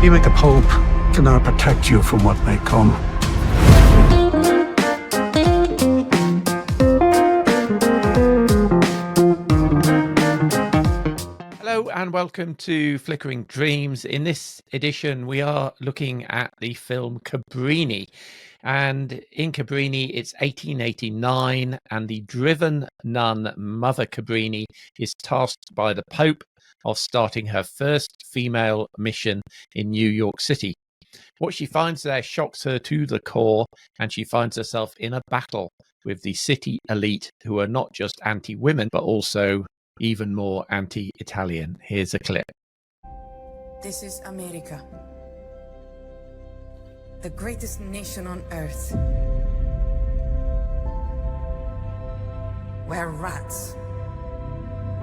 Even the Pope cannot protect you from what may come. Hello and welcome to Flickering Dreams. In this edition, we are looking at the film Cabrini. And in Cabrini, it's 1889, and the driven nun, Mother Cabrini, is tasked by the Pope of starting her first female mission in New York City. What she finds there shocks her to the core, and she finds herself in a battle with the city elite, who are not just anti-women, but also even more anti-Italian. Here's a clip. This is America, the greatest nation on earth, where rats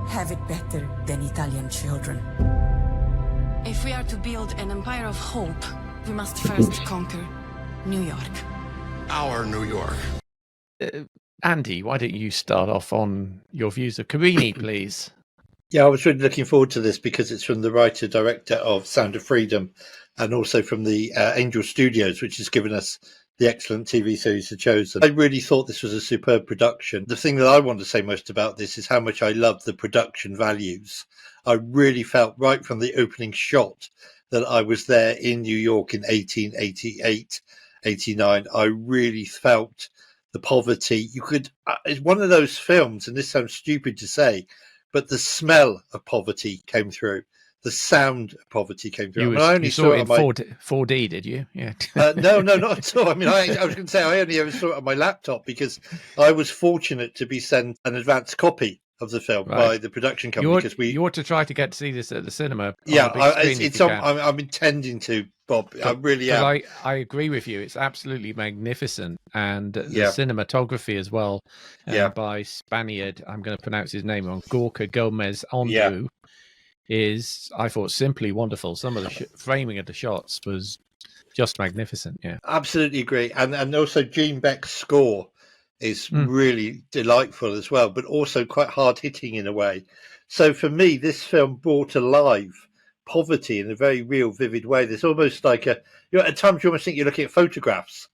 have it better than Italian children. If we are to build an empire of hope, we must first conquer New York. Our New York. Andy, why don't you start off on your views of Cabrini, please? Yeah, I was really looking forward to this because it's from the writer-director of Sound of Freedom and also from the Angel Studios, which has given us the excellent TV series The Chosen. I really thought this was a superb production. The thing that I want to say most about this is how much I love the production values. I really felt right from the opening shot that I was there in New York in 1888, 89. I really felt the poverty. It's one of those films, and this sounds stupid to say, but the smell of poverty came through. The sound of poverty came through. You saw it in 4D, did you? Yeah. No, not at all. I mean, I was going to say I only ever saw it on my laptop because I was fortunate to be sent an advance copy of the film by the production company. You ought to try to get to see this at the cinema. Yeah, I'm intending to, Bob. I really am. I agree with you. It's absolutely magnificent, and the cinematography as well, by Spaniard. I'm going to pronounce his name wrong. Gorka Gomez Ondu is, I thought, simply wonderful. Some of the framing of the shots was just magnificent. Yeah, absolutely agree. And also Gene Beck's score is really delightful as well, but also quite hard hitting in a way. So for me, this film brought alive poverty in a very real, vivid way. There's almost like at times you almost think you're looking at photographs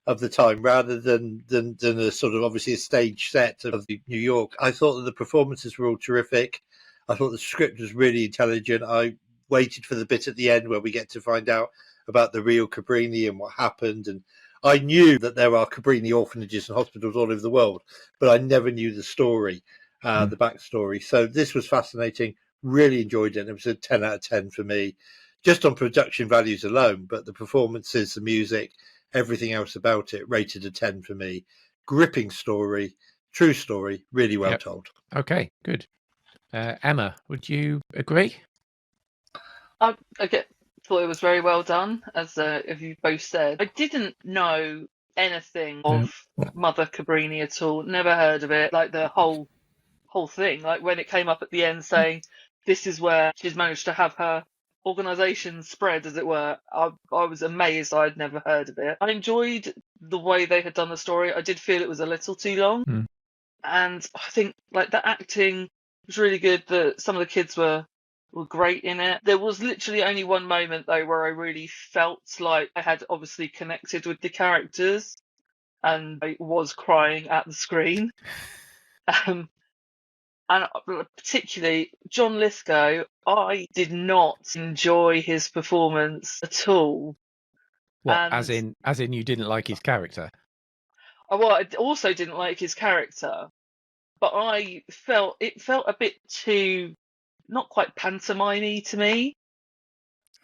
of the time rather than a sort of obviously a stage set of New York. I thought that the performances were all terrific. I thought the script was really intelligent. I waited for the bit at the end where we get to find out about the real Cabrini and what happened. And I knew that there are Cabrini orphanages and hospitals all over the world, but I never knew the story, the backstory. So this was fascinating. Really enjoyed it. It was a 10 out of 10 for me, just on production values alone. But the performances, the music, everything else about it, rated a 10 for me. Gripping story, true story, really well told. Okay, good. Emma, would you agree? I thought it was very well done, as you both said. I didn't know anything of Mother Cabrini at all. Never heard of it. Like the whole thing. Like when it came up at the end saying this is where she's managed to have her organisation spread, as it were. I was amazed. I'd never heard of it. I enjoyed the way they had done the story. I did feel it was a little too long, and I think like the acting was really good. Some of the kids were great in it. There was literally only one moment though where I really felt like I had obviously connected with the characters, and I was crying at the screen. And particularly John Lithgow, I did not enjoy his performance at all. What, as in you didn't like his character? Well, I also didn't like his character, but I felt a bit too, not quite pantomime-y to me.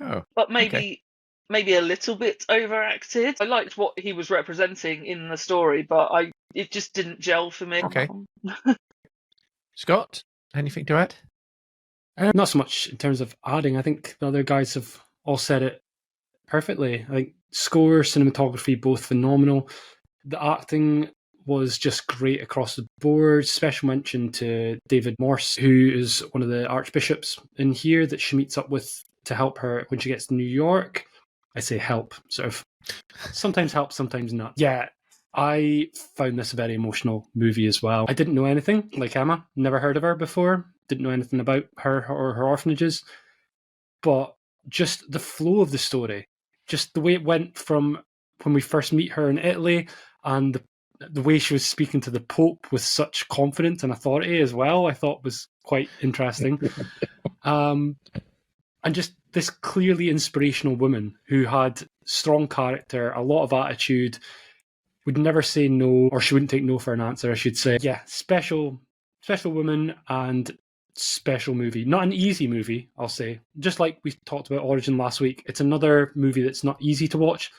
Oh, but maybe a little bit overacted. I liked what he was representing in the story, but it just didn't gel for me. Okay. Scott, anything to add? Not so much in terms of adding. I think the other guys have all said it perfectly. I think score, cinematography, both phenomenal. The acting was just great across the board. Special mention to David Morse, who is one of the archbishops in here that she meets up with to help her when she gets to New York. I say help, sort of. Sometimes help, sometimes not. Yeah, I found this a very emotional movie as well. I didn't know anything, like Emma. Never heard of her before. Didn't know anything about her or her orphanages. But just the flow of the story, just the way it went from when we first meet her in Italy, and the way she was speaking to the Pope with such confidence and authority as well, I thought was quite interesting. And just this clearly inspirational woman who had strong character, a lot of attitude, would never say no, or she wouldn't take no for an answer, I should say. Yeah, special woman and special movie. Not an easy movie, I'll say. Just like we talked about Origin last week, it's another movie that's not easy to watch,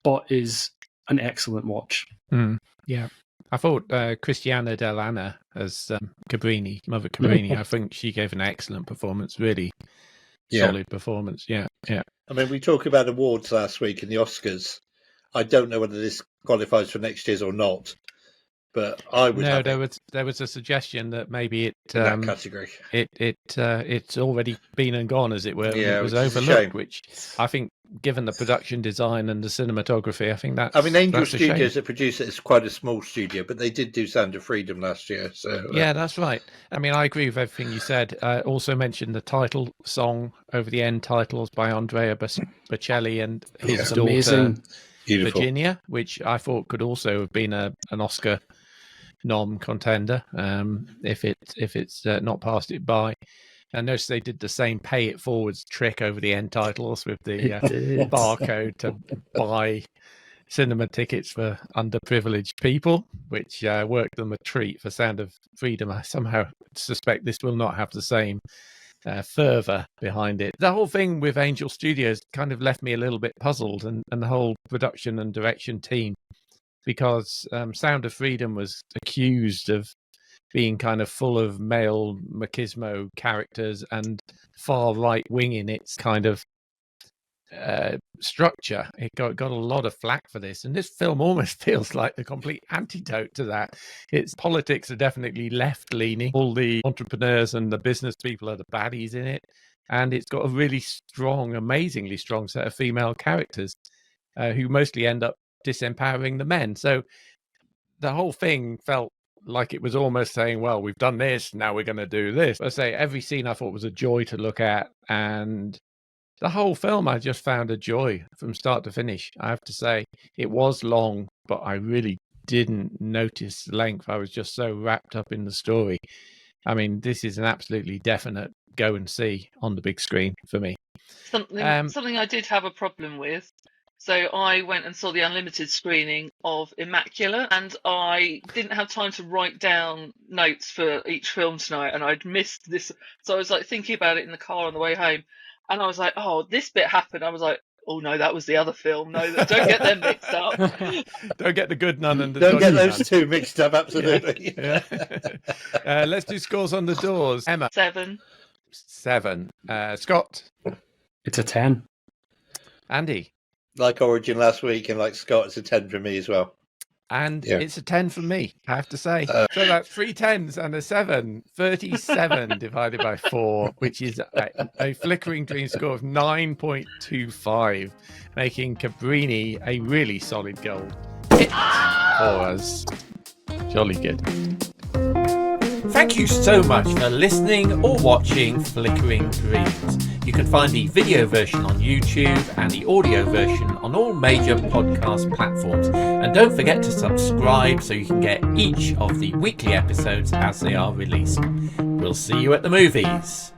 but is an excellent watch. Yeah. I thought Christiana Dell'Anna as Cabrini, Mother Cabrini, I think she gave an excellent performance, really solid performance. Yeah. I mean, we talked about awards last week in the Oscars. I don't know whether this qualifies for next year's or not, but I would. No, there was a suggestion that maybe it that category. It's already been and gone, as it were. Yeah, it was which is a overlooked, shame. which I think, given the production design and the cinematography, I think that's. I mean, Angel that's a shame. Studios that produce it is quite a small studio, but they did do Sound of Freedom last year. So yeah, that's right. I mean, I agree with everything you said. Also mentioned the title song over the end titles by Andrea Bocelli and his daughter. Amazing. Beautiful. Virginia, which I thought could also have been an Oscar nom contender if it's not passed it by. I noticed they did the same pay it forwards trick over the end titles with the barcode to buy cinema tickets for underprivileged people, which worked them a treat for Sound of Freedom. I somehow suspect this will not have the same fervor behind it. The whole thing with Angel Studios kind of left me a little bit puzzled, and the whole production and direction team, because Sound of Freedom was accused of being kind of full of male machismo characters and far right wing in its kind of structure. It got a lot of flack for this, and this film almost feels like the complete antidote to that. Its politics are definitely left leaning. All the entrepreneurs and the business people are the baddies in it, and it's got a really strong, amazingly strong set of female characters who mostly end up disempowering the men. So the whole thing felt like it was almost saying, well, we've done this, now we're going to do this. I say every scene I thought was a joy to look at, and the whole film I just found a joy from start to finish. I have to say, it was long, but I really didn't notice the length. I was just so wrapped up in the story. I mean, this is an absolutely definite go and see on the big screen for me. Something I did have a problem with. So I went and saw the unlimited screening of Immaculate, and I didn't have time to write down notes for each film tonight, and I'd missed this. So I was like thinking about it in the car on the way home, and I was like, oh, this bit happened. I was like, oh no, that was the other film. No, don't get them mixed up. Don't get the good nun and the don't get dodgy those two mixed up, absolutely. Yeah. Let's do scores on the doors. Emma. 7. Scott. It's a 10. Andy. Like Origin last week, and like Scott, it's a 10 for me as well. And it's a 10 from me, I have to say. So that's 3 10s and a 7. 37 divided by 4, which is a Flickering Dream score of 9.25, making Cabrini a really solid gold hit for us. Jolly good. Thank you so much for listening or watching Flickering Dreams. You can find the video version on YouTube and the audio version on all major podcast platforms. And don't forget to subscribe so you can get each of the weekly episodes as they are released. We'll see you at the movies.